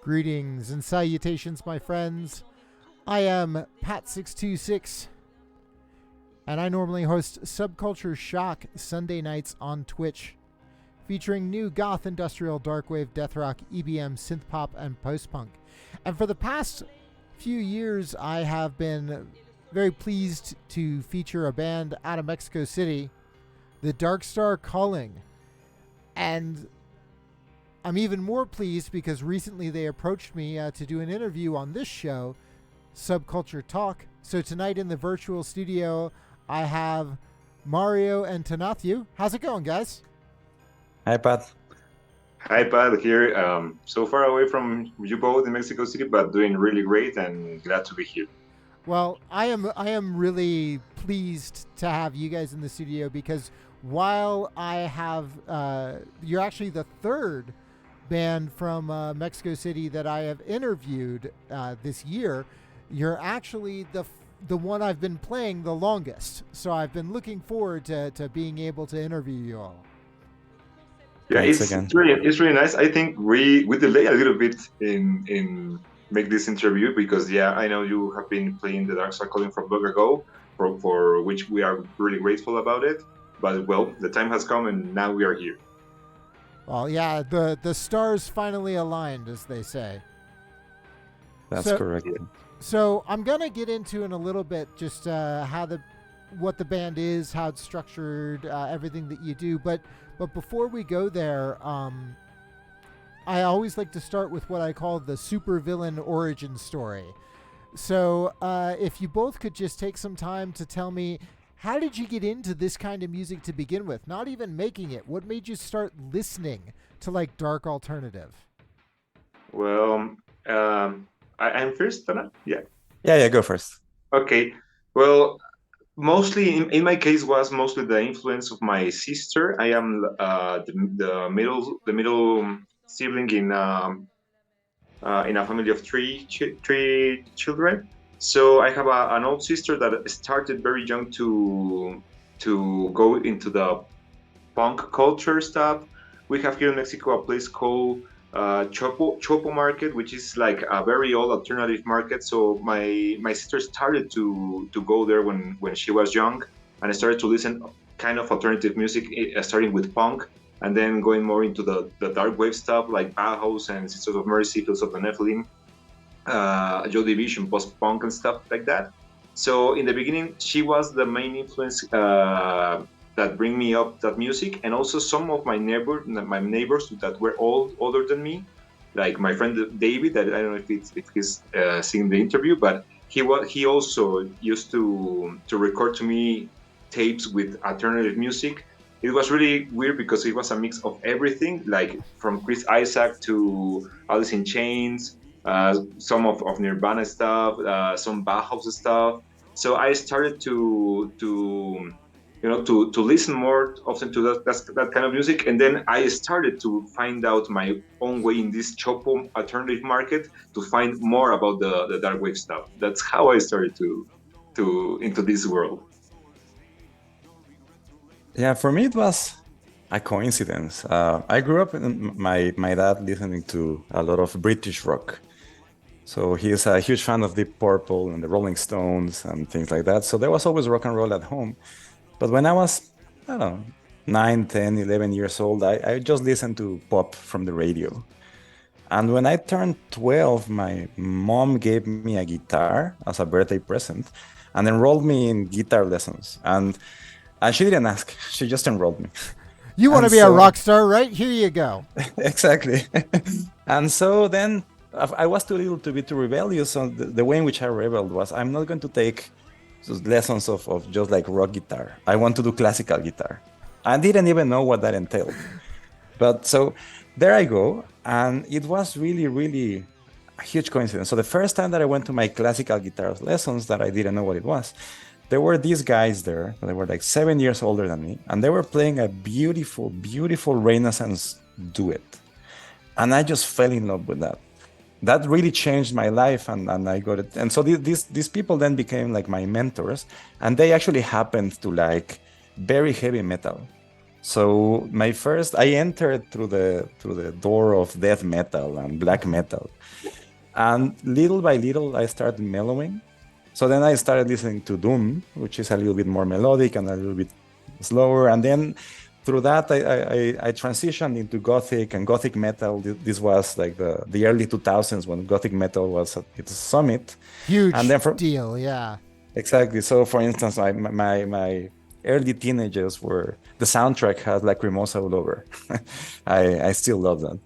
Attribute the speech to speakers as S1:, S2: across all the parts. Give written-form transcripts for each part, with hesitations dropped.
S1: Greetings and salutations, my friends. I am Pat626, and I normally host Subculture Shock Sunday nights on Twitch, featuring new goth, industrial, darkwave, deathrock, EBM, synthpop, and postpunk. And for the past few years, I have been very pleased to feature a band out of Mexico City, the Darkstar Calling. And I'm even more pleased because recently they approached me to do an interview on this show, Subculture Talk. So tonight in the virtual studio, I have Mario and Tonatiuh. How's it going, guys?
S2: Hi, Pat.
S3: Hi, Pat. Here, so far away from you both in Mexico City, but doing really great and glad to be here.
S1: Well, I am really pleased to have you guys in the studio because while I have, you're actually the third band from Mexico City that I have interviewed this year. You're actually the one I've been playing the longest. So I've been looking forward to being able to interview you all.
S3: Yeah, it's really nice. I think we delay a little bit in make this interview because I know you have been playing the Darkstar Calling from long ago, for which we are really grateful about it. But well, the time has come and now we are here.
S1: Well, yeah, the stars finally aligned, as they say.
S2: That's correct.
S1: So I'm gonna get into in a little bit just what the band is, how it's structured, everything that you do. But before we go there, I always like to start with what I call the supervillain origin story. So if you both could just take some time to tell me, how did you get into this kind of music to begin with? Not even making it. What made you start listening to like dark alternative?
S3: Well, I'm first, Tana? Yeah.
S2: Yeah, go first.
S3: Okay. Well, mostly in my case was mostly the influence of my sister. I am the middle sibling in a family of three children. So I have an old sister that started very young to go into the punk culture stuff. We have here in Mexico a place called Chopo Market, which is like a very old alternative market. So my sister started to go there when she was young, and I started to listen kind of alternative music, starting with punk, and then going more into the dark wave stuff like Bauhaus and Sisters of Mercy, Fields of the Nephilim, Joy Division, post-punk and stuff like that. So in the beginning, she was the main influence that bring me up that music, and also some of my neighbors that were older than me, like my friend David. That I don't know if he's seeing the interview, but he also used to record to me tapes with alternative music. It was really weird because it was a mix of everything, like from Chris Isaac to Alice in Chains, some of Nirvana stuff, some Bauhaus stuff. So I started to listen more often to that kind of music, and then I started to find out my own way in this Chopo alternative market to find more about the dark wave stuff. That's how I started to into this world.
S2: Yeah, for me it was a coincidence. I grew up in my dad listening to a lot of British rock. So he's a huge fan of Deep Purple and the Rolling Stones and things like that. So there was always rock and roll at home. But when I was, I don't know, 9, 10, 11 years old, I just listened to pop from the radio. And when I turned 12, my mom gave me a guitar as a birthday present and enrolled me in guitar lessons. And she didn't ask, she just enrolled me.
S1: You want to be a rock star, right? Here you go.
S2: Exactly. And so then I was too little to be too rebellious. So the way in which I rebelled was, I'm not going to take lessons of just like rock guitar. I want to do classical guitar. I didn't even know what that entailed. But so there I go. And it was really, really a huge coincidence. So the first time that I went to my classical guitar lessons that I didn't know what it was, there were these guys there. They were like 7 years older than me. And they were playing a beautiful, beautiful Renaissance duet. And I just fell in love with that. That really changed my life, and I got it. And so these people then became like my mentors, and they actually happened to like very heavy metal. So I entered through the door of death metal and black metal, and little by little I started mellowing. So then I started listening to doom, which is a little bit more melodic and a little bit slower, and then through that I transitioned into gothic and gothic metal. This was like the early 2000s when gothic metal was at its summit.
S1: Huge
S2: And then
S1: deal, yeah.
S2: exactly. So for instance, my early teenagers were the soundtrack had Lacrimosa all over. I still love that.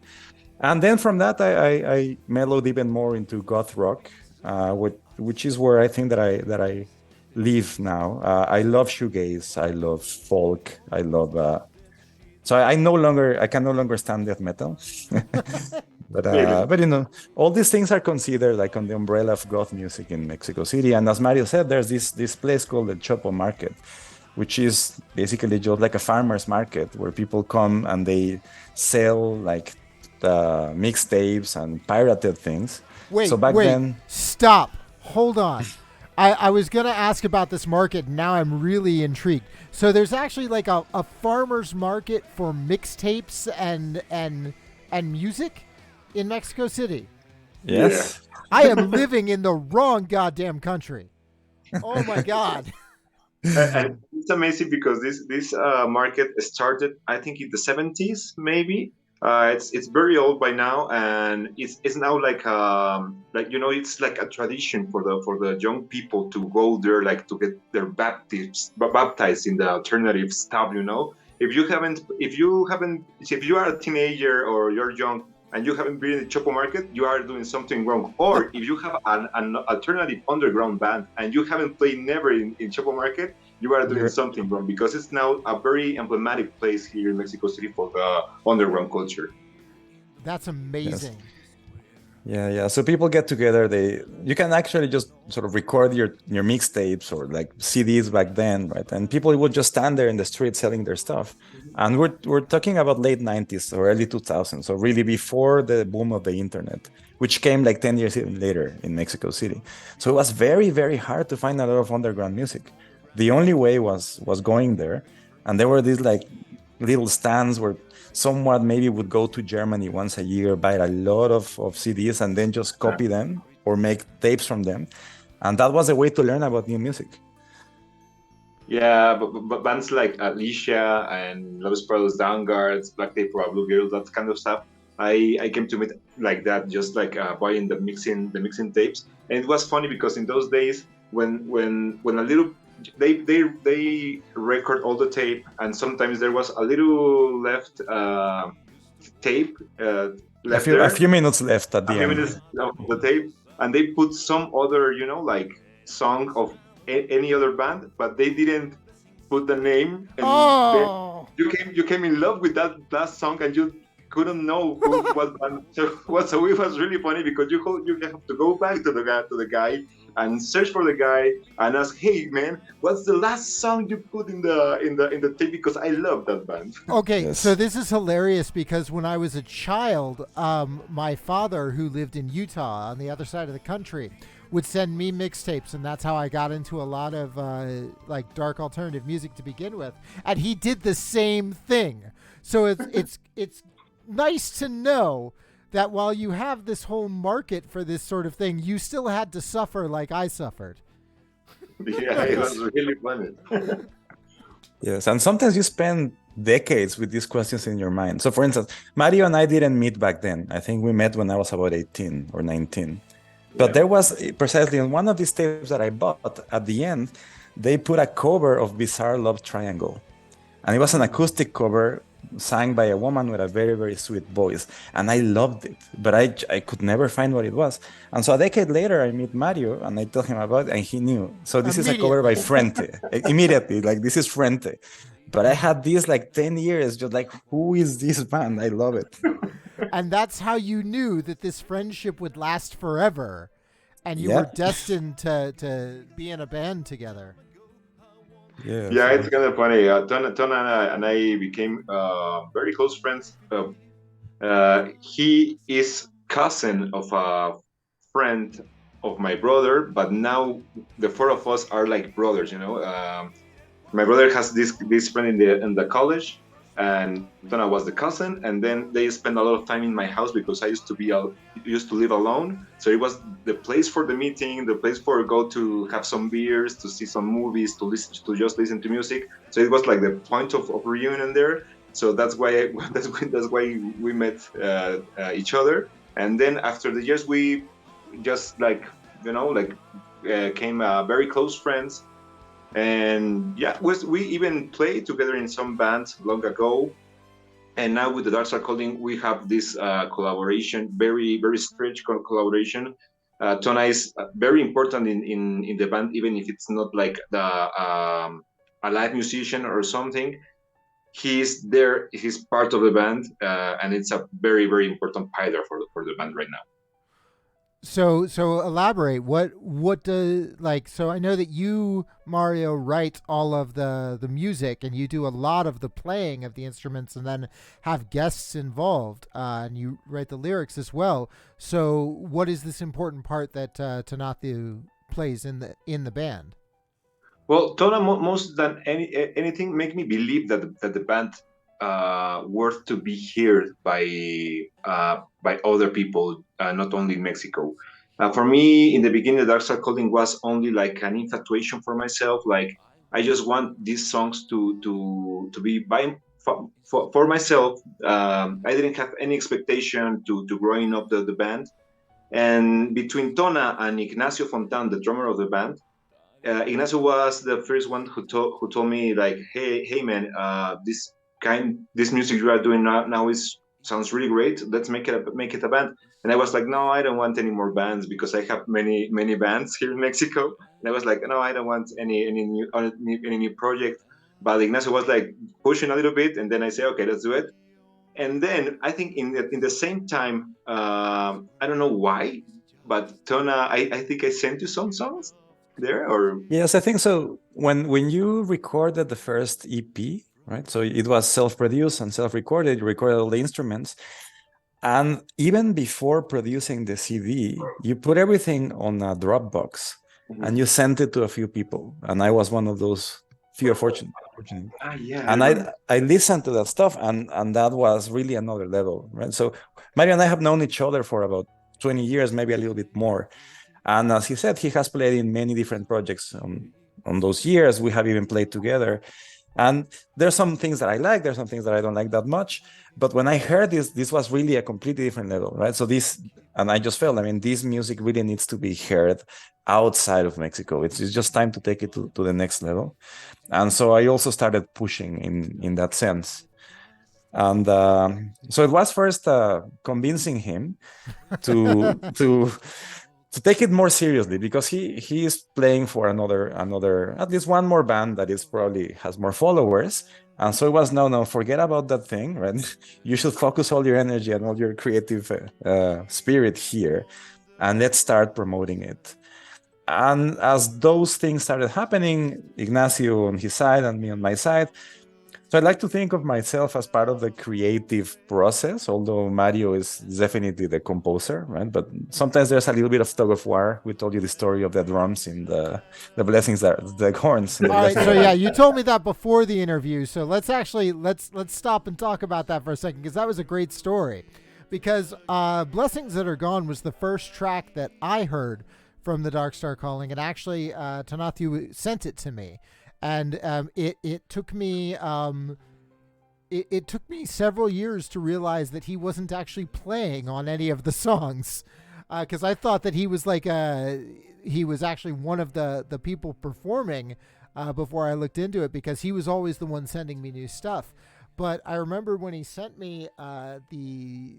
S2: And then from that I mellowed even more into goth rock, which is where I think that I live now. I love shoegaze, I love folk, I love so I can no longer stand death metal. But all these things are considered like on the umbrella of goth music in Mexico City. And as Mario said, there's this place called the Chopo Market, which is basically just like a farmer's market where people come and they sell like the mixtapes and pirated things.
S1: Wait,
S2: so back then,
S1: stop. Hold on. I was going to ask about this market, and now I'm really intrigued. So there's actually like a farmer's market for mixtapes and music in Mexico City.
S2: yes.
S3: Yeah.
S1: I am living in the wrong goddamn country. Oh my God.
S3: And it's amazing because this market started, I think, in the 70s, maybe. It's very old by now, and it's now like it's like a tradition for the young people to go there, like to get their baptized in the alternative stuff. If you are a teenager or you're young and you haven't been in the Chopo Market, you are doing something wrong. Or if you have an alternative underground band and you haven't played never in Chopo Market, you are doing something wrong, because it's now a very emblematic place here in Mexico City for the underground culture.
S1: That's amazing.
S2: Yes. Yeah. So people get together. You can actually just sort of record your mixtapes or like CDs back then, right? And people would just stand there in the street selling their stuff. And we're talking about late 90s or early 2000s, so really before the boom of the internet, which came like 10 years later in Mexico City. So it was very, very hard to find a lot of underground music. The only way was going there, and there were these like little stands where someone maybe would go to Germany once a year, buy a lot of CDs, and then just copy them or make tapes from them. And that was a way to learn about new music.
S3: Yeah, but bands like Alicia and Los Prados Downguards, Black Tape or Blue Girl, that kind of stuff, I came to meet like that, just like buying the mixing tapes. And it was funny because in those days, when a little they record all the tape, and sometimes there was a little left tape left
S2: a few minutes left at the end.
S3: A few minutes of the tape, and they put some other like song of any other band, but they didn't put the name. And you came in love with that last song, and you couldn't know who was band. So it was really funny because you have to go back to the guy and search for the guy and ask, hey man, what's the last song you put in the tape, because I love that band.
S1: Okay,
S2: Yes.
S1: So this is hilarious because when I was a child, my father, who lived in Utah on the other side of the country, would send me mixtapes, and that's how I got into a lot of like dark alternative music to begin with. And he did the same thing. So it's nice to know that while you have this whole market for this sort of thing, you still had to suffer like I suffered.
S3: Yeah, it was really funny.
S2: Yes, and sometimes you spend decades with these questions in your mind. So for instance, Mario and I didn't meet back then. I think we met when I was about 18 or 19. But there was precisely on one of these tapes that I bought, at the end, they put a cover of Bizarre Love Triangle. And it was an acoustic cover sang by a woman with a very, very sweet voice. And I loved it, but I could never find what it was. And so a decade later, I meet Mario and I tell him about it, and he knew. So this is a cover by Frente. Immediately, like, this is Frente. But I had these like 10 years, just like, who is this band? I love it.
S1: And that's how you knew that this friendship would last forever. And you were destined to be in a band together.
S3: Yeah, it's kind of funny. Tona and I became very close friends. He is cousin of a friend of my brother, but now the four of us are like brothers. My brother has this friend in the college, and Tona was the cousin, and then they spent a lot of time in my house because I used to live alone. So it was the place for the meeting, the place for go to have some beers, to see some movies, to just listen to music. So it was like the point of reunion there. So that's why that's why we met each other. And then after the years, we just came very close friends. And yeah, we even played together in some bands long ago. And now with the Darkstar calling, we have this collaboration, very very stretched collaboration. Tona is very important in the band, even if it's not like a live musician or something. He's there. He's part of the band, and it's a very very important pillar for the band right now.
S1: So elaborate. What does like? So I know that you, Mario, write all of the music, and you do a lot of the playing of the instruments, and then have guests involved, and you write the lyrics as well. So what is this important part that Tonatiuh plays in the band?
S3: Well, Tona, most than anything, make me believe that the band worth to be heard by other people, not only in Mexico. For me, in the beginning, the Darkstar Calling was only like an infatuation for myself. Like I just want these songs to be by for myself. I didn't have any expectation to growing up the band. And between Tona and Ignacio Fontan, the drummer of the band, Ignacio was the first one who told me like, hey man, this music you are doing now is sounds really great. Let's make it a band. And I was like, no, I don't want any more bands because I have many bands here in Mexico. And I was like, no, I don't want any new project. But Ignacio was like pushing a little bit, and then I say, okay, let's do it. And then I think in the same time, I don't know why, but Tona, I think I sent you some songs there, or
S2: Yes, I think so. When you recorded the first EP, right? So it was self-produced and self-recorded. You recorded all the instruments, and even before producing the CD, you put everything on a Dropbox, and you sent it to a few people. And I was one of those few fortunate.
S3: Yeah,
S2: And I listened to that stuff, and that was really another level, right? So Mario and I have known each other for about 20 years, maybe a little bit more. And as he said, he has played in many different projects on those years. We have even played together. And there's some things that I like, there's some things that I don't like that much. But when I heard this was really a completely different level, right? So and I just felt, I mean, this music really needs to be heard outside of Mexico. It's just time to take it to the next level. And so I also started pushing in that sense. And so it was first convincing him to take it more seriously, because he is playing for another at least one more band that is probably has more followers. And so it was no, forget about that thing, right? You should focus all your energy and all your creative spirit here, and let's start promoting it. And as those things started happening, Ignacio on his side and me on my side, so I'd like to think of myself as part of the creative process, although Mario is definitely the composer, right? But sometimes there's a little bit of tug of war. We told you the story of the drums in the blessings, the horns.
S1: All right, so yeah, you told me that before the interview. So let's stop and talk about that for a second, because that was a great story. Because Blessings That Are Gone was the first track that I heard from the Darkstar Calling, and actually Tonatiuh sent it to me. And it took me it took me several years to realize that he wasn't actually playing on any of the songs, because I thought that he was he was actually one of the people performing before I looked into it, because he was always the one sending me new stuff. But I remember when he sent me the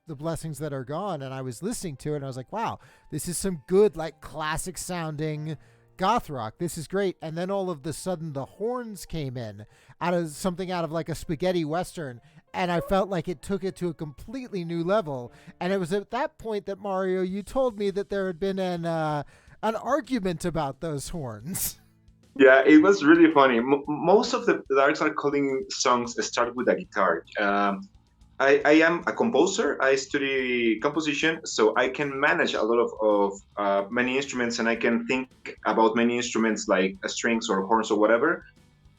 S1: Blessings That Are Gone, and I was listening to it, and I was like, wow, this is some good, like, classic sounding goth rock. This is great. And then all of a sudden the horns came in out of like a spaghetti western, and I felt like it took it to a completely new level. And it was at that point that, Mario, you told me that there had been an argument about those horns.
S3: Yeah, it was really funny. Most of the Darkstar Calling songs start with a guitar. I am a composer. I study composition, so I can manage a lot of many instruments, and I can think about many instruments like strings or horns or whatever.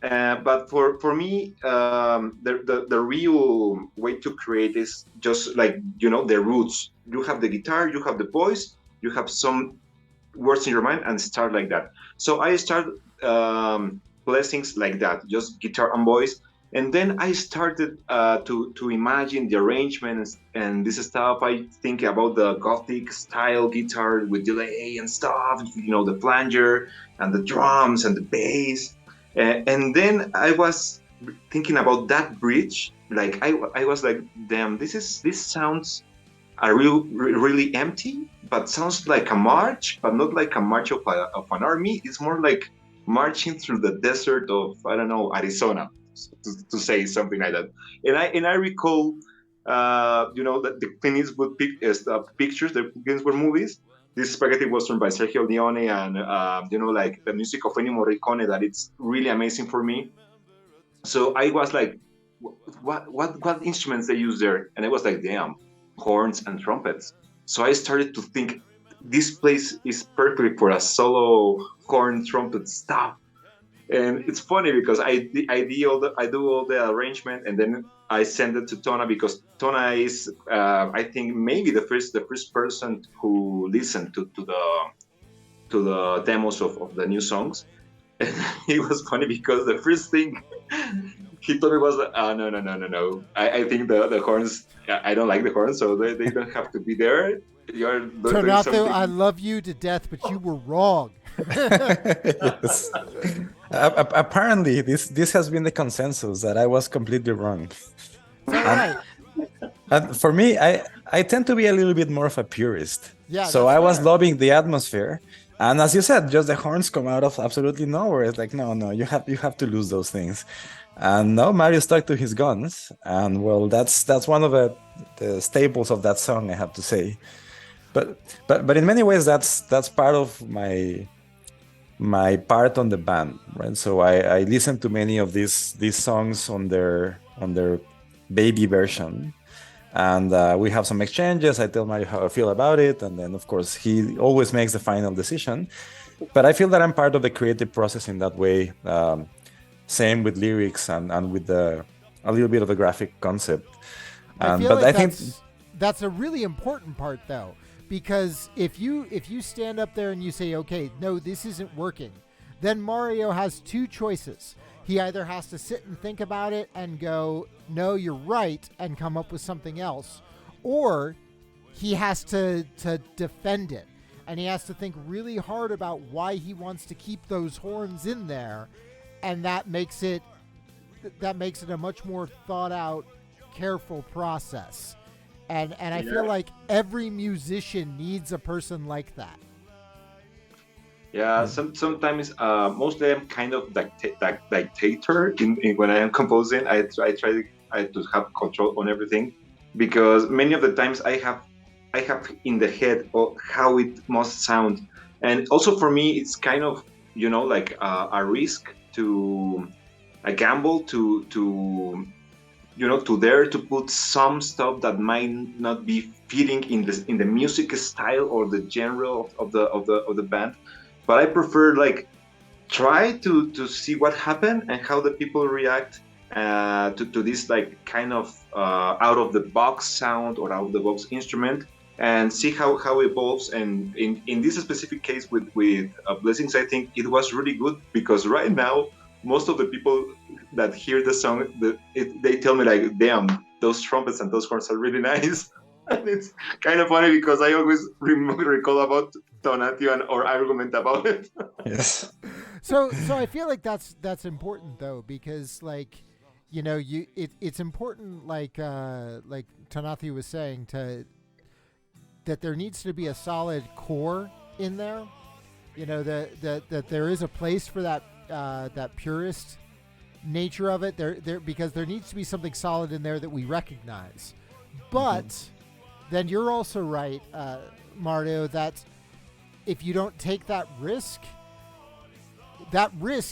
S3: But for me, the real way to create is just like, the roots. You have the guitar, you have the voice, you have some words in your mind, and start like that. So I start blessings like that, just guitar and voice. And then I started to imagine the arrangements and this stuff. I think about the gothic style guitar with delay and stuff, the flanger and the drums and the bass. And then I was thinking about that bridge. Like I was like, damn, this sounds really empty, but sounds like a march, but not like a march of an army. It's more like marching through the desert of, I don't know, Arizona, to say something like that. And I recall, that the Clint Eastwood pictures, the Clint Eastwood movies. This spaghetti western by Sergio Leone, and like the music of Ennio Morricone, that it's really amazing for me. So I was like, what instruments they use there? And I was like, damn, horns and trumpets. So I started to think this place is perfect for a solo horn trumpet stuff. And it's funny because I do all the arrangement, and then I send it to Tona, because Tona is I think maybe the first person who listened to the demos of the new songs. And it was funny because the first thing he told me was, no. I think the horns, I don't like the horns, so they don't have to be there. You're doing
S1: Tonatiuh,
S3: something.
S1: I love you to death, but you were wrong.
S2: Yes. Apparently, this has been the consensus that I was completely wrong.
S1: All right.
S2: And for me, I tend to be a little bit more of a purist.
S1: Yeah,
S2: So
S1: that's
S2: I was
S1: fair.
S2: loving the atmosphere. And as you said, just the horns come out of absolutely nowhere. It's like, no, you have to lose those things. And no, Mario stuck to his guns. And well, that's one of the staples of that song, I have to say. But in many ways, that's part of my part on the band, right? So I listen to many of these songs on their baby version, and we have some exchanges. I tell Mario how I feel about it, and then of course he always makes the final decision. But I feel that I'm part of the creative process in that way. Same with lyrics and with a little bit of the graphic concept.
S1: I feel
S2: But
S1: like
S2: I think
S1: that's a really important part, though, because if you stand up there and you say, okay, no, this isn't working, then Mario has two choices. He either has to sit and think about it and go, no, you're right, and come up with something else, or he has to defend it, and he has to think really hard about why he wants to keep those horns in there, and that makes it a much more thought out, careful process. And I feel like every musician needs a person like that.
S3: Yeah, sometimes, mostly I'm kind of dictator in when I am composing. I try to have control on everything, because many of the times I have in the head of how it must sound, and also for me it's kind of, like a risk, to a gamble, to dare to put some stuff that might not be fitting in the music style or the genre of the band. But I prefer, like, try to see what happened and how the people react to this, like, kind of out of the box sound or out of the box instrument, and see how it evolves. And in this specific case with Blessings, I think it was really good, because right now most of the people that hear the song, they tell me, like, damn, those trumpets and those horns are really nice. And it's kind of funny because I always recall about Tonatiuh or argument about it.
S2: yes.
S1: So I feel like that's important, though, because, like, it's important, like Tonatiuh was saying, that there needs to be a solid core in there. That there is a place for that purist nature of it there, because there needs to be something solid in there that we recognize. But then you're also right, Mario, that if you don't take that risk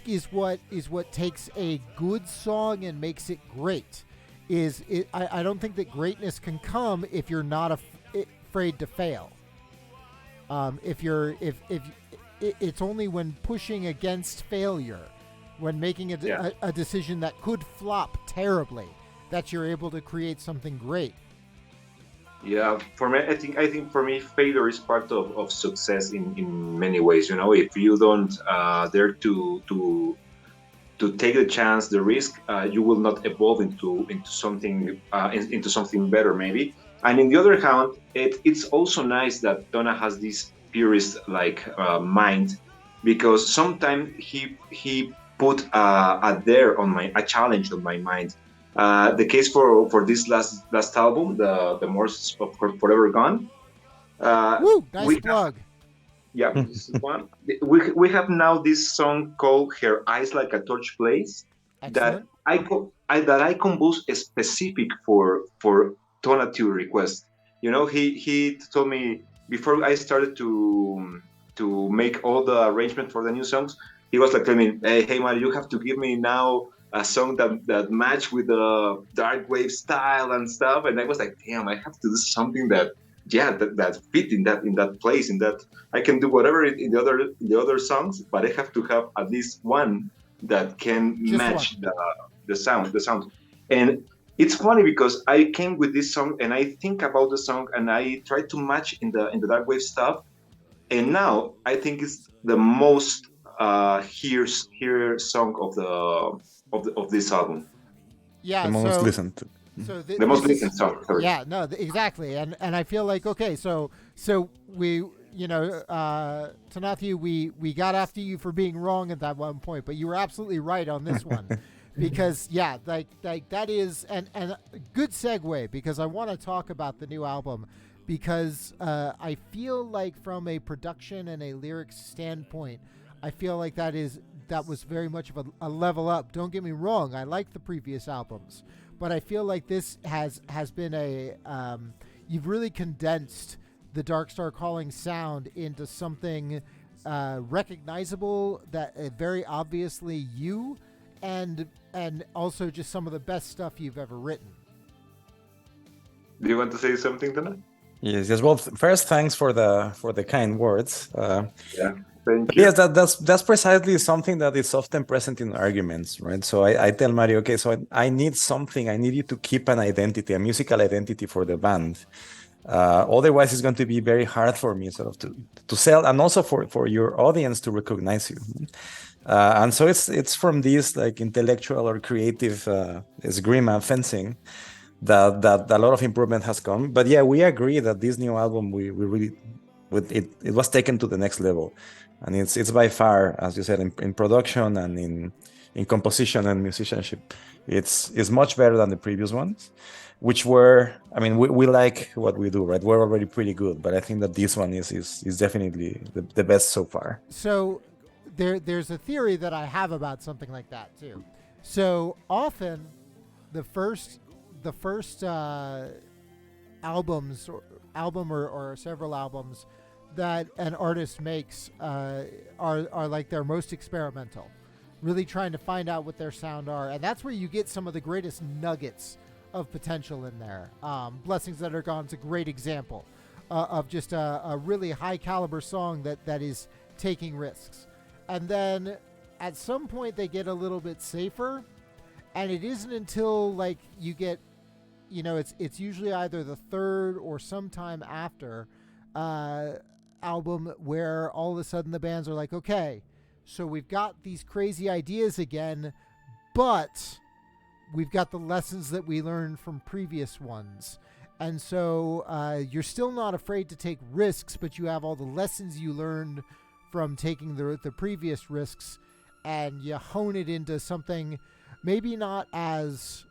S1: is what takes a good song and makes it great. I don't think that greatness can come if you're not afraid to fail. If it's only when pushing against failure when making a decision that could flop terribly, that you're able to create something great.
S3: Yeah, for me, I think for me, failure is part of success in many ways. You know, if you don't dare to take the chance, the risk, you will not evolve into something into something better, maybe. And in the other hand, it's also nice that Donna has this purist like mind, because sometimes he put a challenge on my mind. The case for this last album, the Morse of Forever Gone.
S1: Woo! Nice
S3: We
S1: plug.
S3: Yeah, this is one. We have now this song called "Her Eyes Like a Torch Blaze" that
S1: Excellent.
S3: I composed specific for Tonatiuh request. You know, he told me before I started to make all the arrangement for the new songs. He was like telling me, "Hey man, you have to give me now a song that match with the dark wave style and stuff." And I was like, "Damn, I have to do something that." Yeah, that fit in that place, in that I can do whatever in the other songs, but I have to have at least one that can
S1: Just
S3: match the sound. And it's funny because I came with this song and I think about the song and I try to match in the dark wave stuff, and now I think it's the most hear song of this album.
S1: Yeah.
S2: The most listened to.
S1: So
S3: The most listened song. Sorry.
S1: Yeah, no, exactly, and I feel like okay, so we, you know, Tonatiuh, we got after you for being wrong at that one point, but you were absolutely right on this one, because yeah, like that is and a good segue, because I want to talk about the new album, because I feel like from a production and a lyrics standpoint, I feel like that was very much of a level up. Don't get me wrong, I like the previous albums. But I feel like this has been you've really condensed the Darkstar Calling sound into something recognizable, that very obviously you, and also just some of the best stuff you've ever written.
S3: Do you want to say something, Dana?
S2: Yes. Well, first, thanks for the kind words.
S3: Yeah. Thank you.
S2: Yes, that's precisely something that is often present in arguments, right? So I tell Mario, okay, so I need something. I need you to keep an identity, a musical identity for the band. Otherwise, it's going to be very hard for me sort of to sell, and also for your audience to recognize you. And so it's from this like intellectual or creative esgrima fencing that a lot of improvement has come. But yeah, we agree that this new album we really it was taken to the next level. And it's by far, as you said, in production and in composition and musicianship, it's much better than the previous ones, which were, I mean, we like what we do, right? We're already pretty good, but I think that this one is definitely the best so far.
S1: So there's a theory that I have about something like that too. So often the first album or several albums that an artist makes are like their most experimental, really trying to find out what their sound are, and that's where you get some of the greatest nuggets of potential in there. Blessings That Are Gone is a great example of just a really high caliber song that is taking risks, and then at some point they get a little bit safer, and it isn't until like you get, you know, it's usually either the third or sometime after album where all of a sudden the bands are like, okay, so we've got these crazy ideas again, but we've got the lessons that we learned from previous ones, and so you're still not afraid to take risks, but you have all the lessons you learned from taking the previous risks, and you hone it into something maybe not as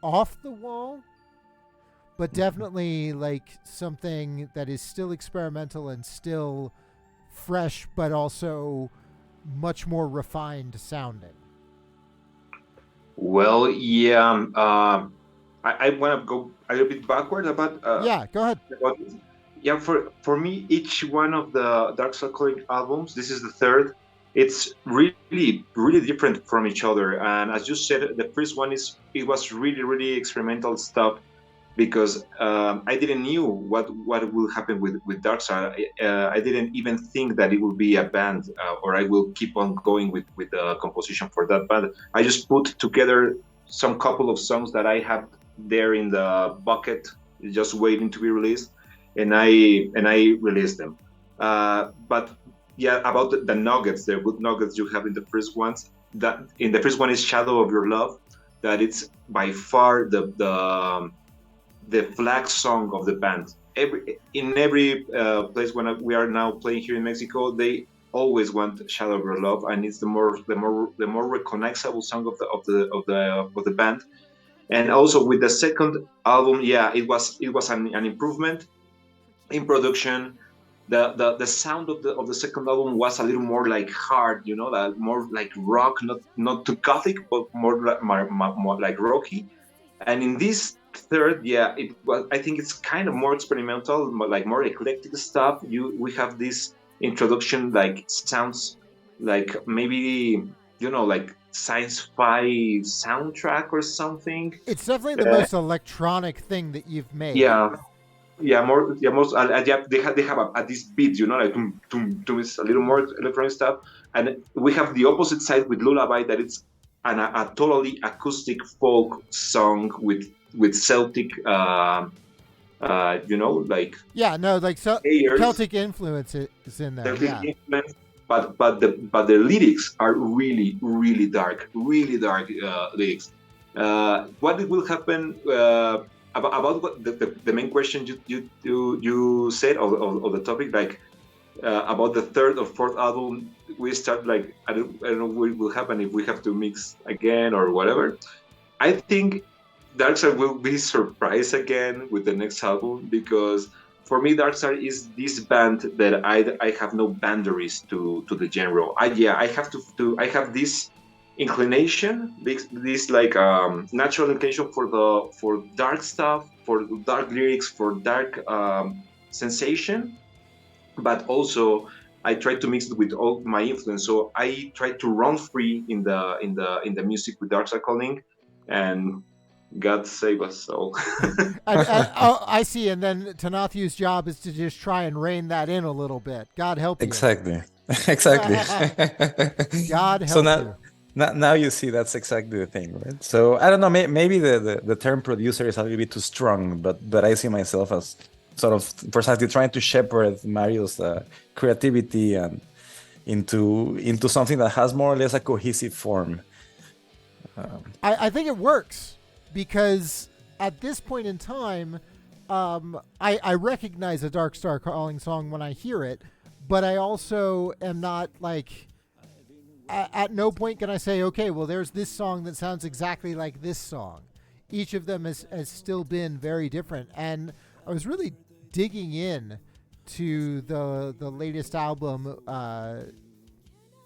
S1: off the wall, but definitely like something that is still experimental and still fresh, but also much more refined sounding.
S3: Well, yeah. I want to go a little bit backward about.
S1: Yeah, go ahead.
S3: About this. Yeah, for me, each one of the Darkstar albums, this is the third. It's really really different from each other. And as you said, the first one was really experimental stuff. because I didn't knew what will happen with Darkstar. I didn't even think that it will be a band, or I will keep on going with the composition for that band. I just put together some couple of songs that I have there in the bucket, just waiting to be released, and I released them. But yeah, about the nuggets, the good nuggets you have in the first ones. That in the first one is "Shadow of Your Love," that it's by far the flag song of the band. In every place when we are now playing here in Mexico, they always want "Shadow of Your Love," and it's the more recognizable song of the band. And also with the second album, yeah, it was an improvement in production. The sound of the second album was a little more like hard, more like rock, not too gothic, but more like rocky. And in this third, yeah, I think it's kind of more experimental, like more eclectic stuff. We have this introduction, like sounds like maybe like science-fi soundtrack or something.
S1: It's definitely the most electronic thing that you've made.
S3: Yeah, yeah, more, yeah, most. Yeah, they have this beat, like it's a little more electronic stuff, and we have the opposite side with Lullaby, that it's a totally acoustic folk song with Celtic, like
S1: Yeah, no, like
S3: airs,
S1: Celtic influence is in there.
S3: Celtic
S1: Yeah.
S3: influence, but the lyrics are really dark, lyrics. What will happen? About what the main question you said of the topic, like about the third or fourth album, we start like I don't know what will happen if we have to mix again or whatever. I think Darkstar will be surprised again with the next album, because for me Darkstar is this band that I have no boundaries to the genre. I have I have this inclination, this like natural inclination for dark stuff, for dark lyrics, for dark sensation, but also I try to mix it with all my influence. So I try to run free in the music with Darkstar calling, and God save us all.
S1: I see. And then Tonatiuh's job is to just try and rein that in a little bit. God help you.
S2: Exactly. Exactly.
S1: God help
S2: So
S1: you.
S2: now you see that's exactly the thing, right? So I don't know, maybe the term producer is a little bit too strong, but I see myself as sort of precisely trying to shepherd Mario's creativity and into something that has more or less a cohesive form.
S1: I think it works, because at this point in time, I recognize a Darkstar calling song when I hear it, but I also am not like, at no point can I say, okay, well, there's this song that sounds exactly like this song. Each of them has still been very different. And I was really digging in to the latest album,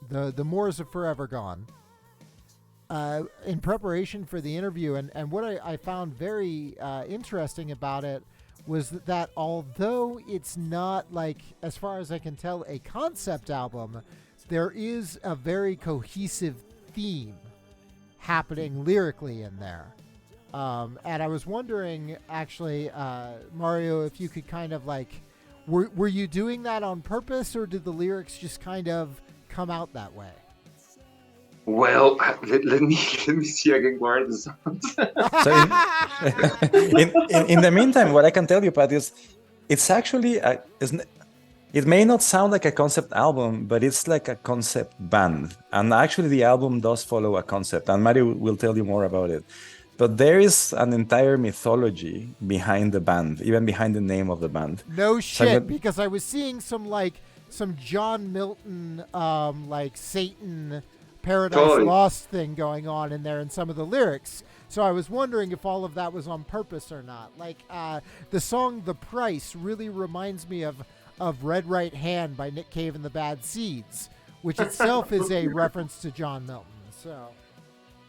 S1: the Moors of Forever Gone, in preparation for the interview. And what I found very interesting about it was that although it's not, like, as far as I can tell, a concept album, there is a very cohesive theme happening lyrically in there. And I was wondering, actually, Mario, if you could kind of like, were you doing that on purpose, or did the lyrics just kind of come out that way?
S3: Well, let me see again where the sounds.
S2: So in the meantime, what I can tell you, Pat, is it's actually it may not sound like a concept album, but it's like a concept band. And actually the album does follow a concept, and Mario will tell you more about it. But there is an entire mythology behind the band, even behind the name of the band.
S1: No shit, because I was seeing some John Milton, like Satan Paradise Lost thing going on in there in some of the lyrics. So I was wondering if all of that was on purpose or not. Like the song "The Price" really reminds me of Red Right Hand by Nick Cave and the Bad Seeds, which itself is a reference to John Milton. So,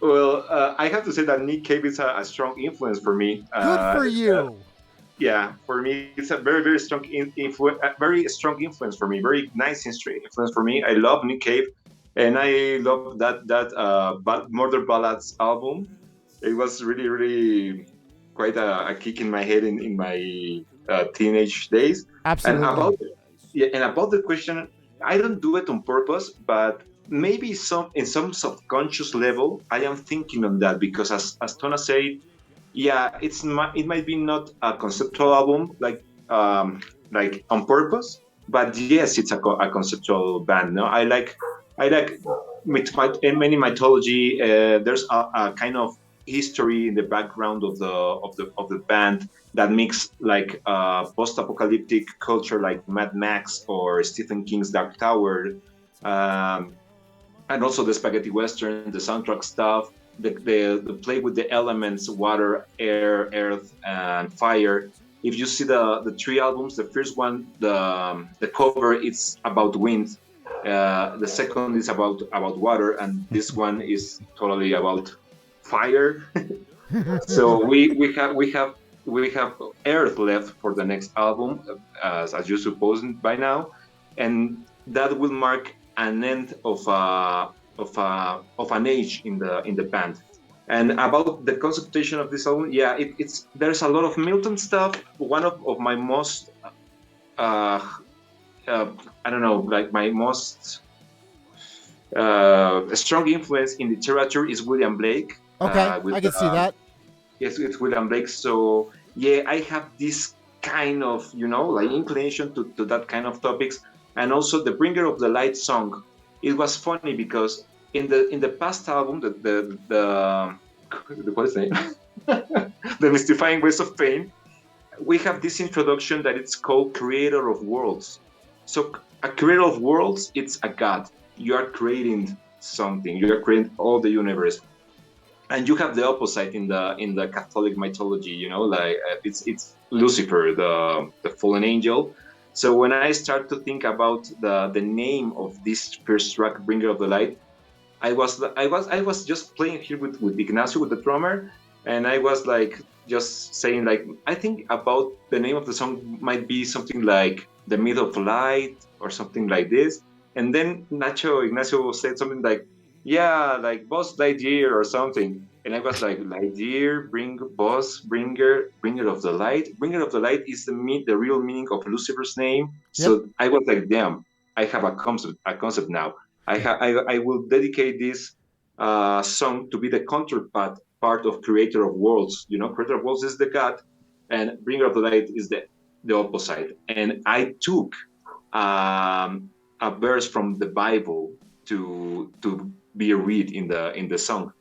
S3: well, I have to say that Nick Cave is a strong influence for me.
S1: Good for you.
S3: Yeah, for me, it's a very, very strong influence for me. Very nice influence for me. I love Nick Cave, and I love that Murder Ballads album. It was really, really quite a kick in my head in my teenage days.
S1: Absolutely.
S3: And about the question, I don't do it on purpose, but maybe in some subconscious level, I am thinking on that because as Tona said, yeah, it might be not a conceptual album like on purpose, but yes, it's a conceptual band. No, I like many mythology. There's a kind of history in the background of the band that mix like post-apocalyptic culture like Mad Max or Stephen King's Dark Tower, um, and also the spaghetti western, the soundtrack stuff, the play with the elements, water, air, earth, and fire. If you see the three albums, the first one, the cover, it's about wind. The second is about water, and this one is totally about fire. So we have Earth left for the next album, as you suppose by now, and that will mark an end of an age in the band. And about the conceptation of this album, yeah, it's there's a lot of Milton stuff. One of my most uh, I don't know, like my most strong influence in literature is William Blake.
S1: Okay, I can see that.
S3: Yes, it's William Blake. So yeah, I have this kind of like inclination to that kind of topics, and also the Bringer of the Light song. It was funny because in the past album, the what is the name? The Mystifying Ways of Pain. We have this introduction that it's called Creator of Worlds. So a creator of worlds, it's a god. You are creating something. You are creating all the universe. And you have the opposite in the Catholic mythology, like it's Lucifer, the fallen angel. So when I start to think about the name of this first track, Bringer of the Light, I was just playing here with Ignacio, with the drummer, and I was like just saying like I think about the name of the song might be something like The Myth of Light or something like this. And then Ignacio said something like, yeah, like Boss Lightyear or something. And I was like, Lightyear, Bringer of the Light. Bringer of the Light is the real meaning of Lucifer's name.
S1: Yep.
S3: So I was like, damn, I have a concept now. I will dedicate this song to be the counterpart part of Creator of Worlds. Creator of Worlds is the God, and Bringer of the Light is the opposite. And I took a verse from the Bible to be read in the song.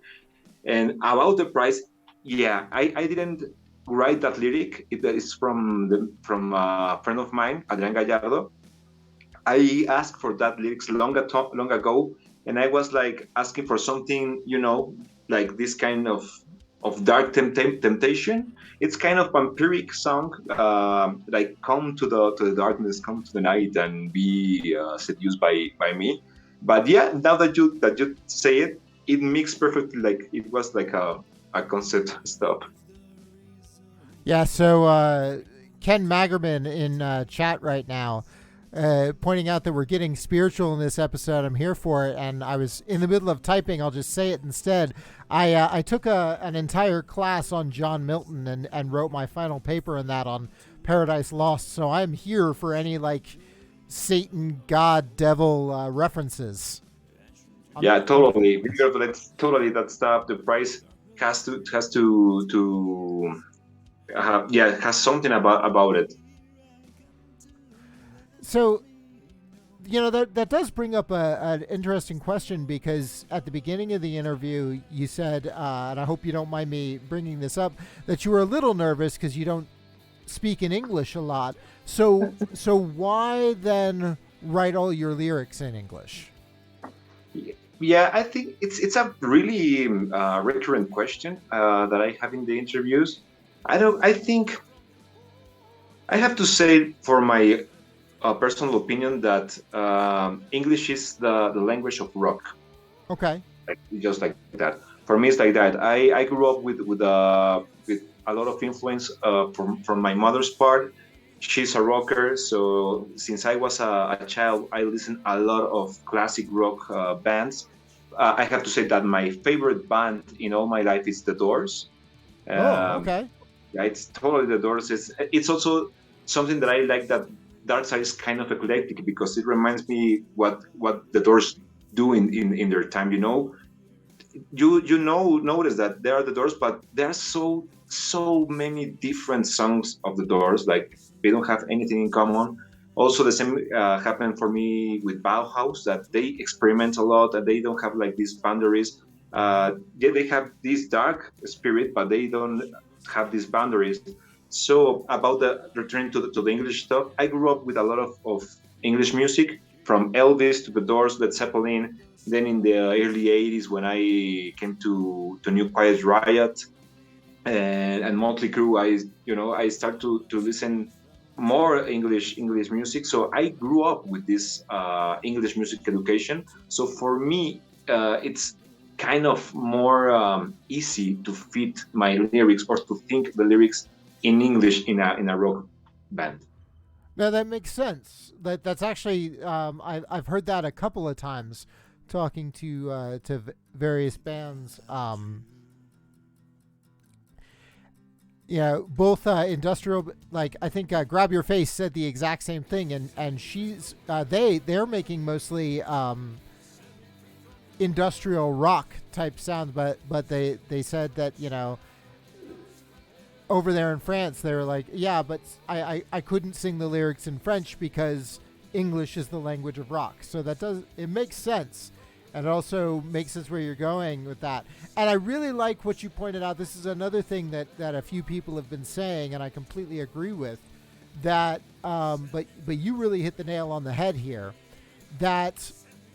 S3: And about the price, yeah, I didn't write that lyric. It is from a friend of mine, Adrián Gallardo. I asked for that lyrics long ago, and I was like asking for something, like this kind of dark temptation. It's kind of vampiric song, like come to the darkness, come to the night, and be seduced by me. But yeah, now that you say it, it mixed perfectly. Like it was like a concept stuff.
S1: Yeah. So Ken Magerman in chat right now. Pointing out that we're getting spiritual in this episode. I'm here for it, and I was in the middle of typing. I'll just say it instead. I took an entire class on John Milton and wrote my final paper in that on Paradise Lost. So I'm here for any like Satan, God, devil references.
S3: Yeah, totally. Totally that stuff. The price has to has something about it.
S1: So, that does bring up an interesting question, because at the beginning of the interview, you said, and I hope you don't mind me bringing this up, that you were a little nervous because you don't speak in English a lot. So why then write all your lyrics in English?
S3: Yeah, I think it's a really recurrent question that I have in the interviews. I think I have to say, for my personal opinion, that English is the language of rock.
S1: Okay.
S3: Just like that. For me, it's like that. I grew up with a lot of influence from my mother's part. She's a rocker, so since I was a child, I listened a lot of classic rock bands. I have to say that my favorite band in all my life is The Doors.
S1: Okay.
S3: Yeah, it's totally the Doors. It's also something that I like, that Darkstar is kind of eclectic, because it reminds me what the Doors do in their time. Notice that there are the Doors, but there are so many different songs of the Doors. Like, they don't have anything in common. Also, the same happened for me with Bauhaus, that they experiment a lot and they don't have like these boundaries. They have this dark spirit, but they don't have these boundaries. So about the return to the English stuff, I grew up with a lot of English music, from Elvis to the Doors, Led Zeppelin. Then in the early 80s, when I came to New Quiet Riot and Motley Crue, I started to listen more English music. So I grew up with this English music education. So for me, it's kind of more easy to fit my lyrics, or to think the lyrics in English in a rock band.
S1: No, that makes sense. That's actually I've heard that a couple of times talking to various bands. Both industrial, like I think Grab Your Face said the exact same thing, and she's they're making mostly industrial rock type sounds, but they said that over there in France they were like, yeah, but I couldn't sing the lyrics in French because English is the language of rock. So it makes sense. And it also makes sense where you're going with that. And I really like what you pointed out. This is another thing that a few people have been saying, and I completely agree with, that but you really hit the nail on the head here, that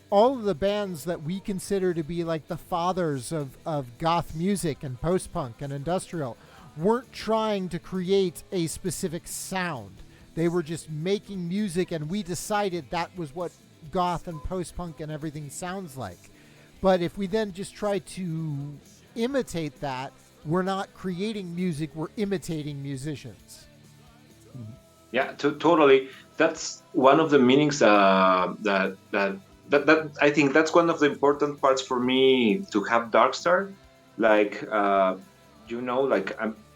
S1: all of the bands that we consider to be like the fathers of goth music and post-punk and industrial weren't trying to create a specific sound. They were just making music, and we decided that was what goth and post-punk and everything sounds like. But if we then just try to imitate that, we're not creating music, we're imitating musicians.
S3: Yeah, totally. That's one of the meanings that I think that's one of the important parts for me to have Darkstar. Like,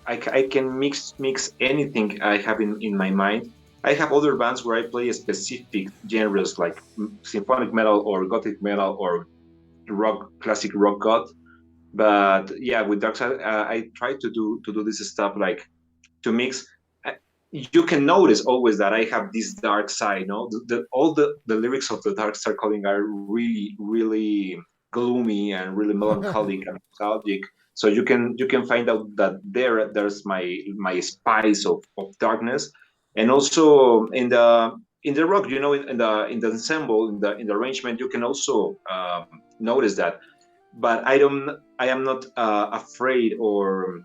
S3: like I can mix anything I have in my mind. I have other bands where I play specific genres, like symphonic metal or gothic metal or classic rock goth. But yeah, with Darkstar, I try to do this stuff, like to mix. You can notice always that I have this dark side. All the lyrics of the Darkstar Calling are really, really gloomy and really melancholic and nostalgic. So you can find out that there's my spice of darkness. And also in the rock, in the ensemble, in the arrangement, you can also notice that. But I am not afraid, or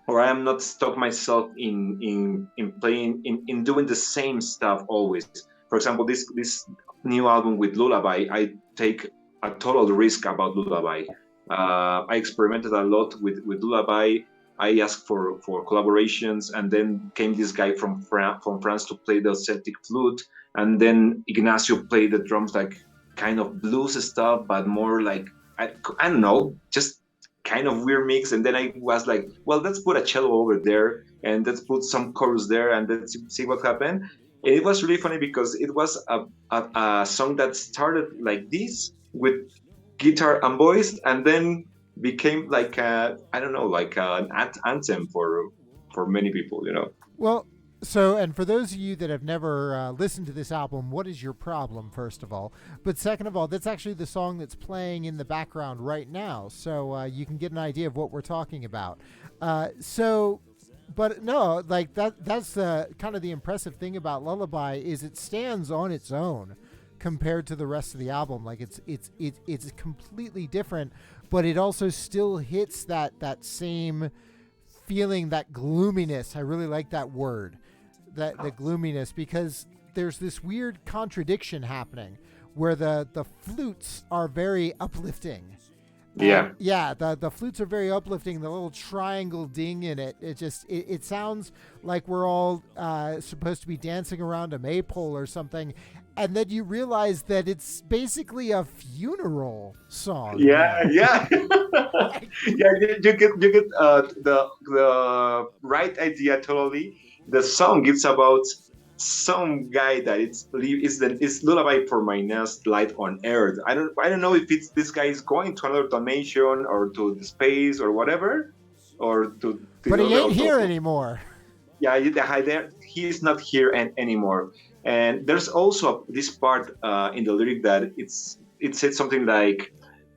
S3: I am not stuck myself in playing in doing the same stuff always. For example, this new album with Lullaby, I take a total risk about Lullaby. I experimented a lot with Lullaby. I asked for collaborations, and then came this guy from France to play the Celtic flute, and then Ignacio played the drums, like kind of blues stuff, but more like I don't know, just kind of weird mix. And then I was like, well, let's put a cello over there and let's put some chorus there and let's see what happened. And it was really funny because it was a song that started like this with guitar and voice, and then became like I don't know, like an anthem for many people.
S1: Well, so, and for those of you that have never listened to this album, what is your problem, first of all? But second of all, that's actually the song that's playing in the background right now, so you can get an idea of what we're talking about. But no, like that's kind of the impressive thing about Lullaby, is it stands on its own compared to the rest of the album. Like it's completely different, but it also still hits that same feeling, that gloominess. I really like that word, the gloominess, because there's this weird contradiction happening where the flutes are very uplifting
S3: Yeah.
S1: Yeah, the flutes are very uplifting. The little triangle ding in it. It sounds like we're all supposed to be dancing around a maypole or something, and then you realize that it's basically a funeral song.
S3: Yeah, yeah,
S1: Like,
S3: yeah. You get the right idea totally. The song it's about some guy that it's lullaby for my next light on earth. I don't know if it's this guy is going to another dimension or to the space or whatever, or to
S1: but
S3: the
S1: he
S3: other.
S1: ain't here anymore.
S3: Yeah, he's not here anymore. And there's also this part in the lyric that it said something like,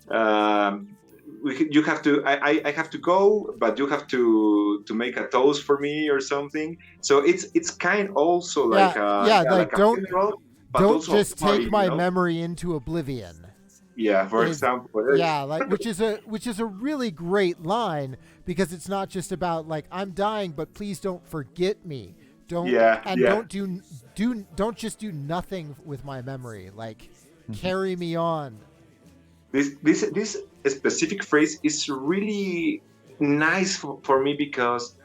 S3: um, you have to I have to go, but you have to make a toast for me or something. So it's kind also like
S1: Like
S3: like a funeral, but
S1: don't
S3: also a
S1: just
S3: party,
S1: take my memory into oblivion.
S3: Yeah, for
S1: Is-
S3: example.
S1: Yeah, like which is a really great line, because it's not just about like I'm dying, but please don't forget me. Don't
S3: Yeah,
S1: and
S3: yeah.
S1: don't just do nothing with my memory. Like carry me on.
S3: This specific phrase is really nice for me because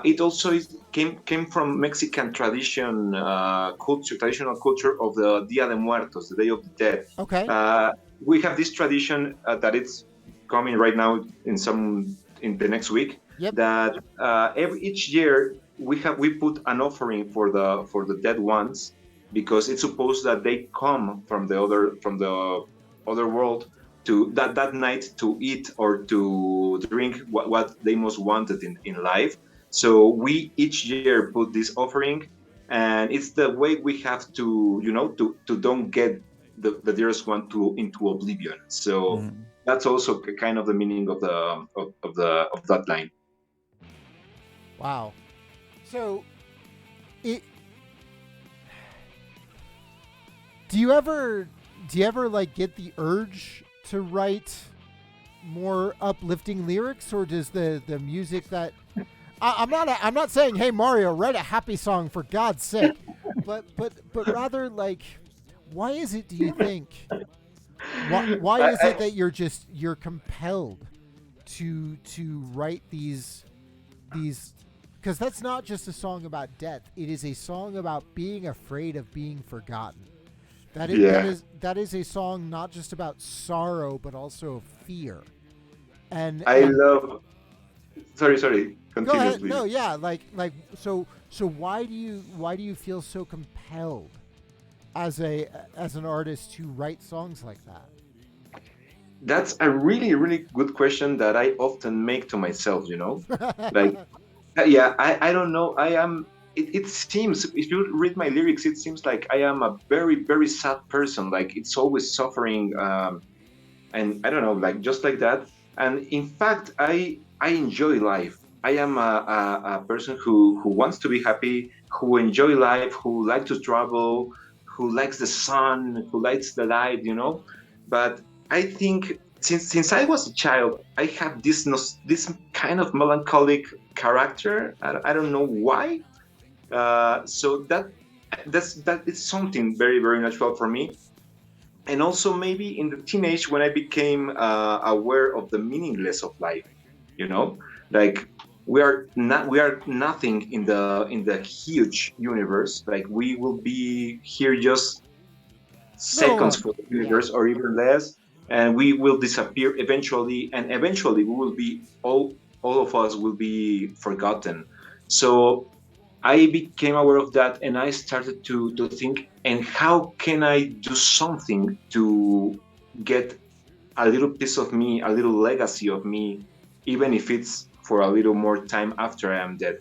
S3: it also came from Mexican traditional culture of the Dia de Muertos, the Day of the Dead.
S1: Okay.
S3: We have this tradition that it's coming right now in the next week.
S1: Yep.
S3: That each year we put an offering for the dead ones, because it's supposed that they come from the other world to that night to eat or to drink what they most wanted in life. So we each year put this offering, and it's the way we have to to don't get the dearest one into oblivion. So that's also kind of the meaning of that line.
S1: Wow. So it do you ever like get the urge to write more uplifting lyrics, or does the music that I'm not saying, hey Mario, write a happy song for God's sake, but rather like, why is it, do you think, why is it that you're compelled to write these, because that's not just a song about death, it is a song about being afraid of being forgotten. That is a song not just about sorrow, but also fear. And
S3: love. Sorry. Continue,
S1: go ahead.
S3: please.
S1: No, yeah, so why do you feel so compelled as an artist to write songs like that?
S3: That's a really, really good question that I often make to myself. Like, yeah, I don't know. It seems, if you read my lyrics, it seems like I am a very, very sad person. Like, it's always suffering, and I don't know, like just like that. And in fact, I enjoy life. I am a person who wants to be happy, who enjoy life, who likes to travel, who likes the sun, who likes the light. But I think since I was a child, I have this kind of melancholic character. I don't know why. So that is something very, very natural for me. And also maybe in the teenage, when I became aware of the meaningless of life, like we are nothing in the huge universe. Like, we will be here just seconds for the universe, or even less, and we will disappear eventually. And eventually, we will be all of us will be forgotten. So I became aware of that, and I started to think, and how can I do something to get a little piece of me, a little legacy of me, even if it's for a little more time after I am dead.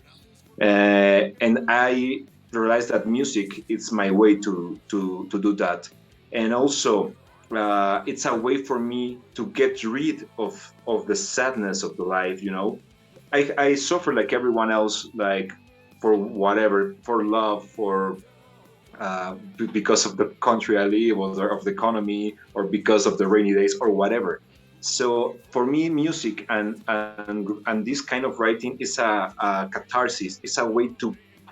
S3: And I realized that music is my way to do that. And also, it's a way for me to get rid of the sadness of the life. I suffer like everyone else, like, for whatever, for love, for because of the country I live, or of the economy, or because of the rainy days, or whatever. So for me, music and this kind of writing is a catharsis. It's a way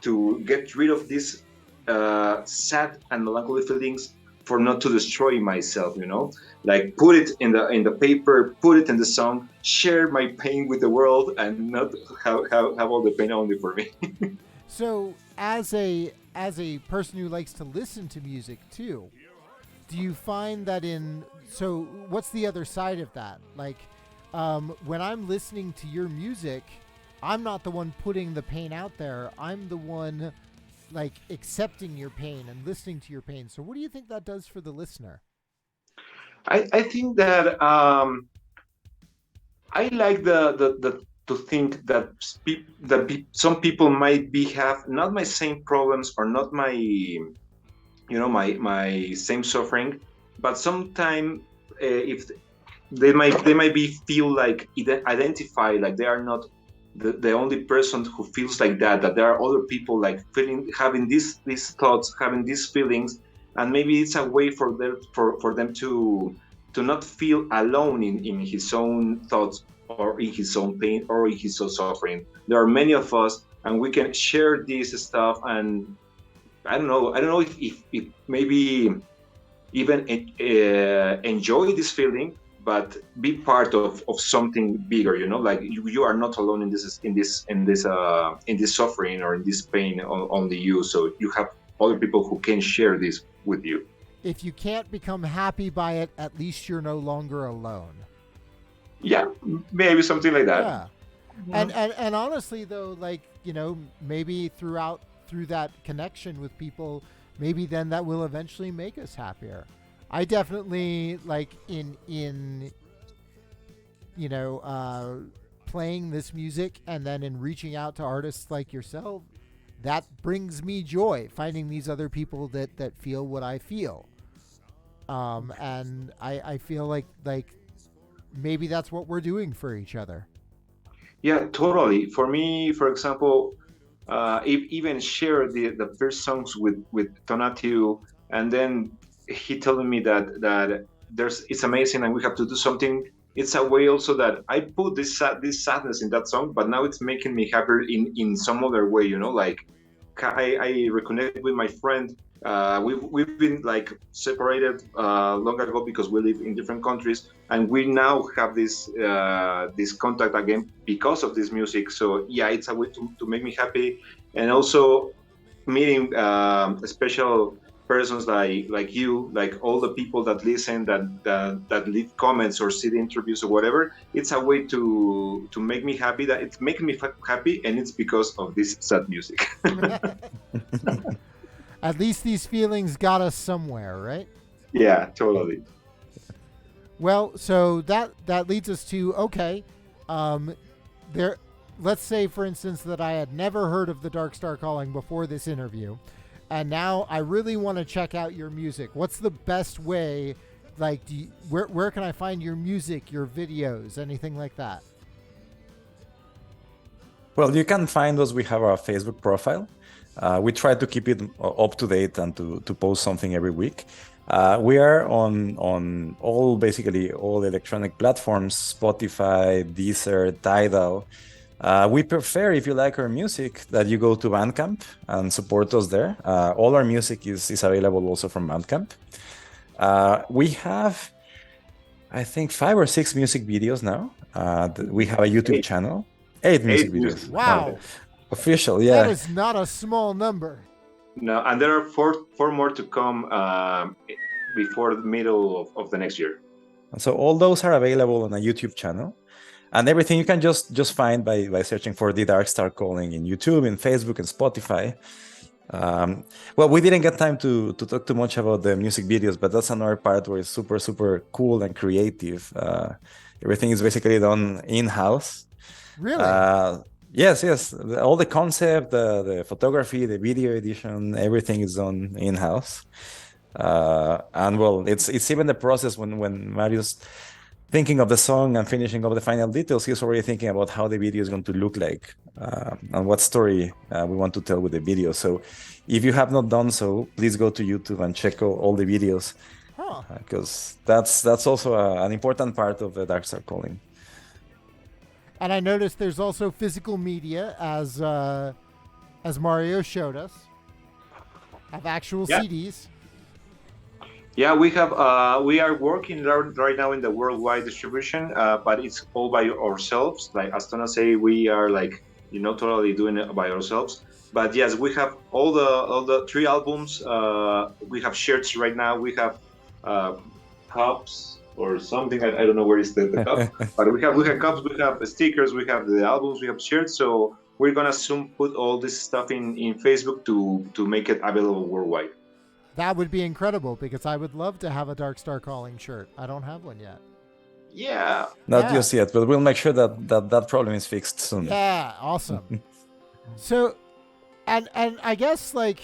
S3: to get rid of these sad and melancholy feelings for not to destroy myself, like put it in the paper, put it in the song, share my pain with the world, and not have all the pain only for me.
S1: So as a person who likes to listen to music too, do you find that so what's the other side of that? Like, when I'm listening to your music, I'm not the one putting the pain out there. I'm the one like accepting your pain and listening to your pain. So what do you think that does for the listener?
S3: I think that I like the to think that some people might have not my same problems or not my my same suffering, but sometimes if they might be feel like identify like they are not the only person who feels like that there are other people like having these thoughts, having these feelings, and maybe it's a way for them to not feel alone in his own thoughts or in his own pain or in his own suffering. There are many of us, and we can share this stuff. And I don't know if maybe even enjoy this feeling, but be part of something bigger. Like you are not alone in this suffering or in this pain. Only you. So you have other people who can share this with you.
S1: If you can't become happy by it, at least you're no longer alone.
S3: Yeah, maybe something like that.
S1: Yeah. And honestly though, like, maybe through that connection with people, maybe then that will eventually make us happier. I definitely like in playing this music and then in reaching out to artists like yourself, that brings me joy, finding these other people that feel what I feel. And I feel like maybe that's what we're doing for each other.
S3: Yeah, totally. For me, for example, even share the first songs with Tonatiuh, and then he telling me that it's amazing and we have to do something. It's a way also that I put this sadness in that song, but now it's making me happier in some other way. Like I reconnect with my friend. We've been like separated long ago because we live in different countries, and we now have this contact again because of this music. So yeah, it's a way to make me happy, and also meeting special persons like you, like all the people that listen, that leave comments or see the interviews or whatever. It's a way to make me happy. That it's making me happy, and it's because of this sad music.
S1: At least these feelings got us somewhere, right?
S3: Yeah, totally.
S1: Well, so that leads us to, okay, let's say, for instance, that I had never heard of the Darkstar Calling before this interview, and now I really want to check out your music. What's the best way? Like, where can I find your music, your videos, anything like that?
S2: Well, you can find us. We have our Facebook profile. We try to keep it up to date and to post something every week. We are on basically all electronic platforms: Spotify, Deezer, Tidal. We prefer, if you like our music, that you go to Bandcamp and support us there. All our music is available also from Bandcamp. We have, I think, 5 or 6 music videos now. We have a YouTube channel. 8 music videos.
S1: Wow.
S2: Official, yeah.
S1: That is not a small number.
S3: No, and there are four more to come before the middle of the next year.
S2: And so all those are available on a YouTube channel. And everything you can just find by searching for the Darkstar Calling in YouTube, in Facebook, and Spotify. Well, we didn't get time to talk too much about the music videos, but that's another part where it's super, super cool and creative. Everything is basically done in-house.
S1: Really?
S2: Yes. All the concept, the photography, the video edition, everything is done in-house. And well, it's even the process when Mario's thinking of the song and finishing up the final details, he's already thinking about how the video is going to look like and what story we want to tell with the video. So if you have not done so, please go to YouTube and check all the videos, because that's also an important part of the Darkstar Calling.
S1: And I noticed there's also physical media, as Mario showed us, of actual CDs.
S3: Yeah, we are working right now in the worldwide distribution, but it's all by ourselves. Like as Tona say, we are like totally doing it by ourselves. But yes, we have all the three albums. We have shirts right now. We have uh, cups or something. I don't know where is the cup, but we have cups. We have stickers. We have the albums. We have shirts. So we're gonna soon put all this stuff in Facebook to make it available worldwide.
S1: That would be incredible because I would love to have a Darkstar Calling shirt. I don't have one yet.
S3: Yeah.
S2: Not
S1: Yeah.
S2: just yet, but we'll make sure that problem is fixed soon.
S1: Yeah, awesome. So, and I guess like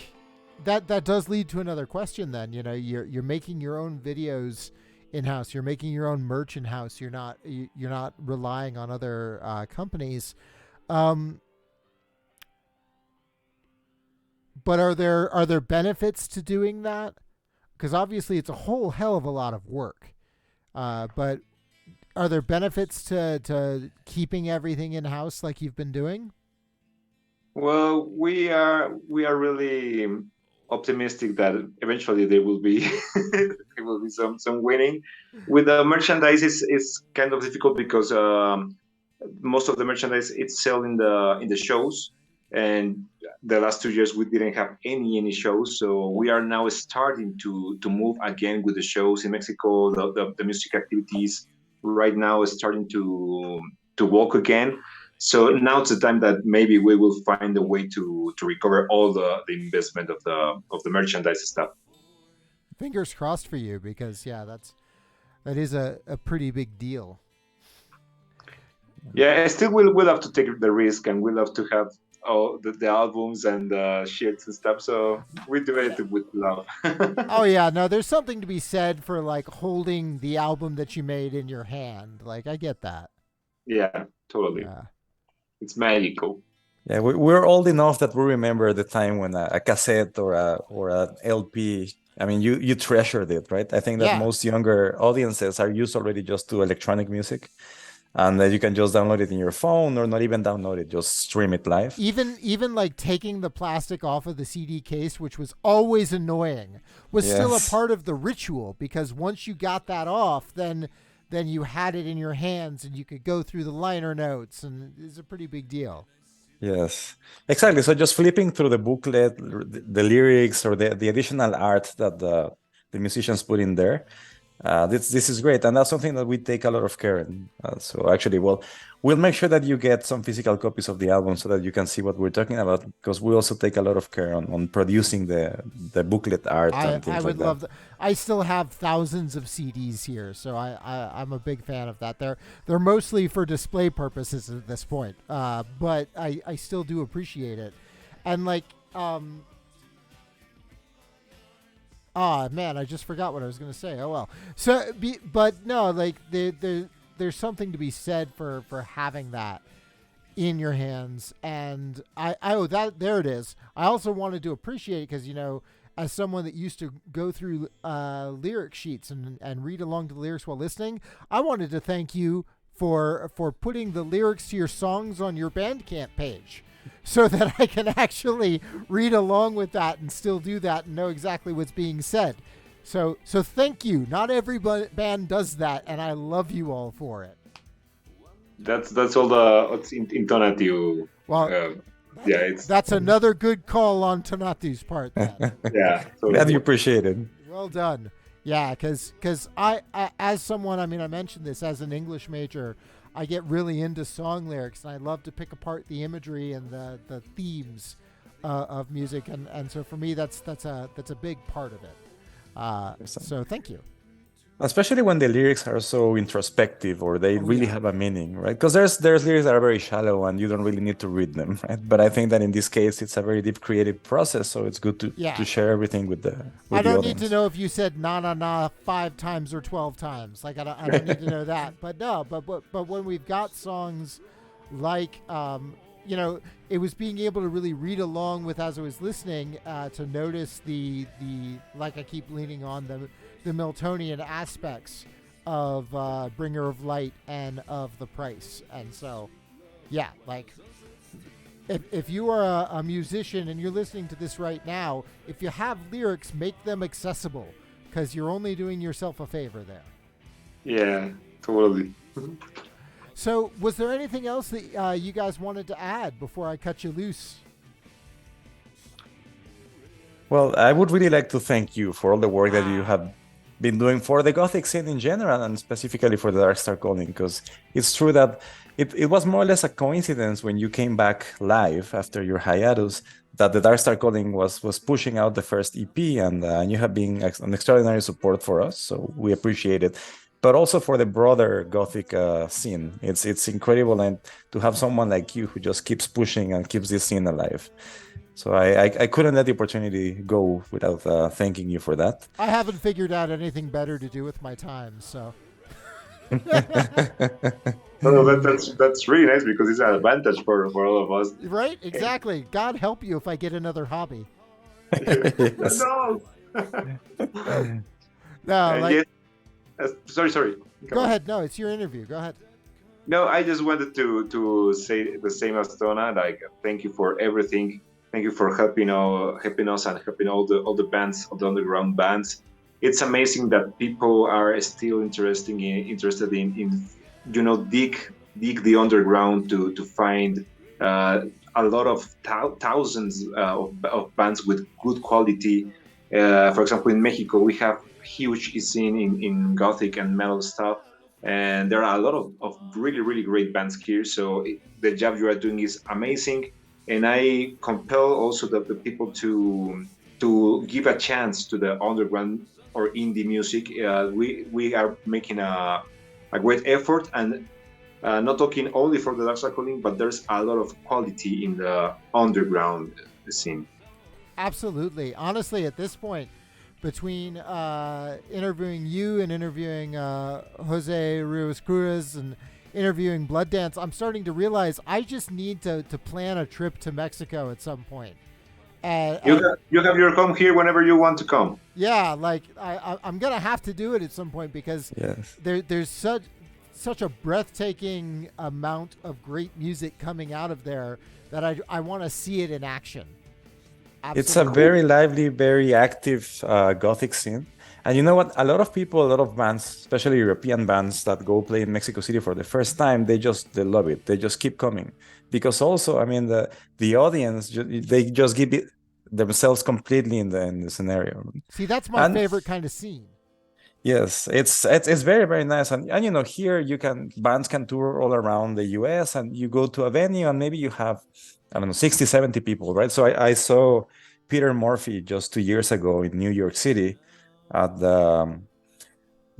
S1: that does lead to another question. Then you're making your own videos in house. You're making your own merch in house. You're not relying on other companies. But are there benefits to doing that? Because obviously it's a whole hell of a lot of work. But are there benefits to keeping everything in house like you've been doing?
S3: Well, we are really optimistic that eventually there will be there will be some winning. With the merchandise, it's kind of difficult because most of the merchandise it's sell in the shows, and the last 2 years we didn't have any shows, so we are now starting to move again with the shows in Mexico. The music activities right now is starting to walk again. So now it's the time that maybe we will find a way to recover all the investment of the merchandise stuff.
S1: Fingers crossed for you because that is a pretty big deal.
S3: Yeah, I still will have to take the risk, and we'll have to have all the albums and the shirts and stuff. So we do it with love.
S1: Oh yeah, no, there's something to be said for like holding the album that you made in your hand. Like I get that.
S3: Yeah, totally.
S1: Yeah.
S3: It's magical.
S2: Yeah, we're old enough that we remember the time when a cassette or a LP. I mean, you treasured it, right? I think that
S1: Yeah.
S2: most younger audiences are used already just to electronic music, and that you can just download it in your phone or not even download it, just stream it live.
S1: Even like taking the plastic off of the CD case, which was always annoying, was still a
S2: Yes.
S1: part of the ritual because once you got that off, then you had it in your hands and you could go through the liner notes, and it's a pretty big deal.
S2: Yes, exactly. So just flipping through the booklet, the lyrics, or the additional art that the musicians put in there, this is great, and that's something that we take a lot of care in. So actually, well, we'll make sure that you get some physical copies of the album so that you can see what we're talking about, because we also take a lot of care on producing the booklet art and things
S1: I would
S2: like
S1: love
S2: that.
S1: I still have thousands of CDs here, so I'm a big fan of that. They're mostly for display purposes at this point, but I still do appreciate it. And like, man, I just forgot what I was going to say. Oh well. So, but no, like there's something to be said for having that in your hands. And that there it is. I also wanted to appreciate it because as someone that used to go through lyric sheets and read along to the lyrics while listening, I wanted to thank you for putting the lyrics to your songs on your Bandcamp page so that I can actually read along with that and still do that and know exactly what's being said. So thank you. Not every band does that, and I love you all for it.
S3: That's all the in Tonatiuh.
S1: Well,
S3: Yeah,
S1: that's another good call on Tonatiuh's part then.
S3: yeah.
S2: Glad
S3: Totally.
S2: you appreciate it.
S1: Well done. Yeah, because I, as someone, I mean, I mentioned this as an English major, I get really into song lyrics, and I love to pick apart the imagery and the themes of music, and so for me, that's a big part of it. So thank you.
S2: Especially when the lyrics are so introspective or they really have a meaning, right? Because there's lyrics that are very shallow and you don't really need to read them, right? But I think that in this case, it's a very deep creative process, so it's good to share everything with the
S1: I don't
S2: audience.
S1: need to know if you said na na na 5 times or 12 times. Like I don't need to know that. But no, but when we've got songs like it was being able to really read along with as I was listening to notice the like I keep leaning on the Miltonian aspects of Bringer of Light and of The Price. And so, yeah, like if you are a musician and you're listening to this right now, if you have lyrics, make them accessible because you're only doing yourself a favor there.
S3: Yeah, totally.
S1: So, was there anything else that you guys wanted to add before I cut you loose?
S2: Well, I would really like to thank you for all the work that you have been doing for the Gothic scene in general, and specifically for the Darkstar Calling, because it's true that it was more or less a coincidence when you came back live after your hiatus that the Darkstar Calling was pushing out the first EP, and you have been an extraordinary support for us, so we appreciate it. But also for the broader Gothic scene, it's incredible, and to have someone like you who just keeps pushing and keeps this scene alive. So I couldn't let the opportunity go without thanking you for that.
S1: I haven't figured out anything better to do with my time, so.
S3: Well, that's really nice because it's an advantage for all of us.
S1: Right? Exactly. God help you if I get another hobby.
S2: Yes.
S3: No.
S1: No, like,
S3: Yes, sorry.
S1: go ahead. No, it's your interview. Go ahead.
S3: No, I just wanted to say the same as Tona. Like, thank you for everything. Thank you for helping us and helping all the bands, all the underground bands. It's amazing that people are still interested in dig the underground to find a lot of thousands of bands with good quality. For example, in Mexico, we have huge scene in Gothic and metal stuff, and there are a lot of really, really great bands here. So the job you are doing is amazing, and I compel also the people to give a chance to the underground or indie music. We are making a great effort, and not talking only for the Darkstar Calling, but there's a lot of quality in the underground scene.
S1: Absolutely. Honestly, at this point, between interviewing you and interviewing Jose Ruiz Cruz and interviewing Blood Dance, I'm starting to realize I just need to plan a trip to Mexico at some point.
S3: You have your come here whenever you want to come.
S1: Yeah, like I'm gonna have to do it at some point because
S2: Yes.
S1: there's such a breathtaking amount of great music coming out of there that I want to see it in action.
S2: It's a very lively, very active Gothic scene. And you know what? A lot of people, a lot of bands, especially European bands that go play in Mexico City for the first time, they love it. They just keep coming. Because also, I mean, the audience, they just give it themselves completely in the scenario.
S1: See, that's my favorite kind of scene.
S2: Yes, it's very, very nice. And you know, here bands can tour all around the US, and you go to a venue and maybe you have, I don't know, 60, 70 people, right? So I saw Peter Murphy just 2 years ago in New York City at the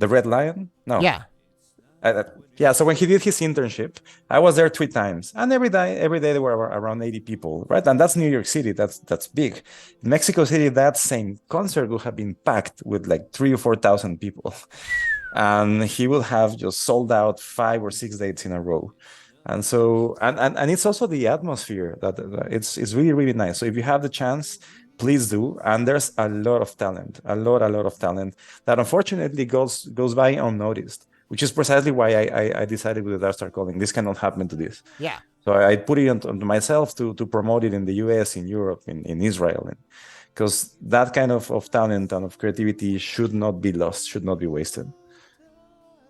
S2: Red Lion. No.
S1: Yeah.
S2: Yeah, so when he did his internship, I was there 3 times, and every day there were around 80 people, right? And that's New York City. That's big. In Mexico City, that same concert would have been packed with like 3,000 or 4,000 people, and he will have just sold out 5 or 6 dates in a row. And so, and it's also the atmosphere that it's really, really nice. So if you have the chance, please do. And there's a lot of talent, a lot of talent that unfortunately goes by unnoticed, which is precisely why I decided with the Darkstar Calling, this cannot happen to this.
S1: Yeah.
S2: So I put it on myself to promote it in the US, in Europe, in Israel, because that kind of talent and of creativity should not be lost, should not be wasted.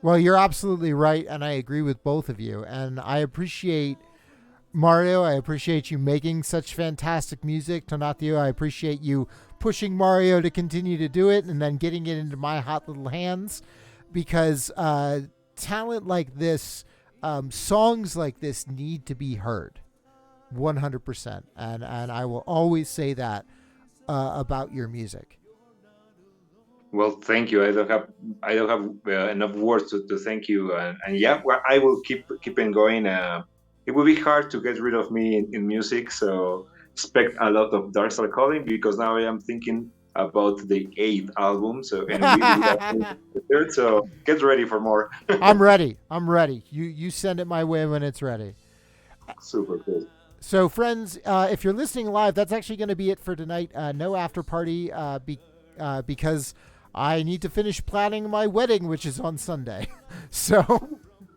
S1: Well, you're absolutely right, and I agree with both of you. And I appreciate Mario. I appreciate you making such fantastic music. Tonatiuh, I appreciate you pushing Mario to continue to do it and then getting it into my hot little hands. Because talent like this, songs like this need to be heard 100%. And I will always say that about your music.
S3: Well, thank you. I don't have enough words to thank you. And yeah, well, I will keep on going. It will be hard to get rid of me in music. So expect a lot of Darkstar Calling, because now I am thinking about the 8th album. So and we have the 3rd, so get ready for more.
S1: I'm ready. You send it my way when it's ready.
S3: Super cool.
S1: So friends, if you're listening live, that's actually going to be it for tonight. No after party because I need to finish planning my wedding, which is on Sunday. So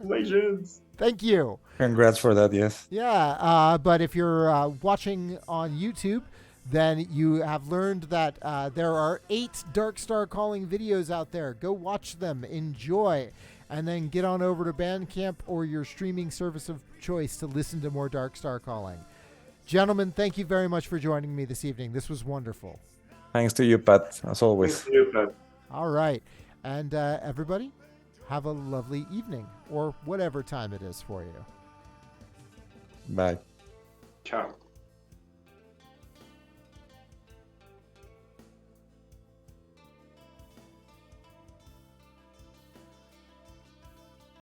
S3: Congratulations.
S1: Thank you.
S2: Congrats for that, yes.
S1: Yeah, but if you're watching on YouTube, then you have learned that there are 8 Darkstar calling videos out there. Go watch them, enjoy, and then get on over to Bandcamp or your streaming service of choice to listen to more Darkstar calling. Gentlemen, thank you very much for joining me this evening. This was wonderful.
S2: Thanks to you, Pat, as always.
S3: Thank you, Pat.
S1: All right. And everybody, have a lovely evening or whatever time it is for you.
S2: Bye.
S3: Ciao.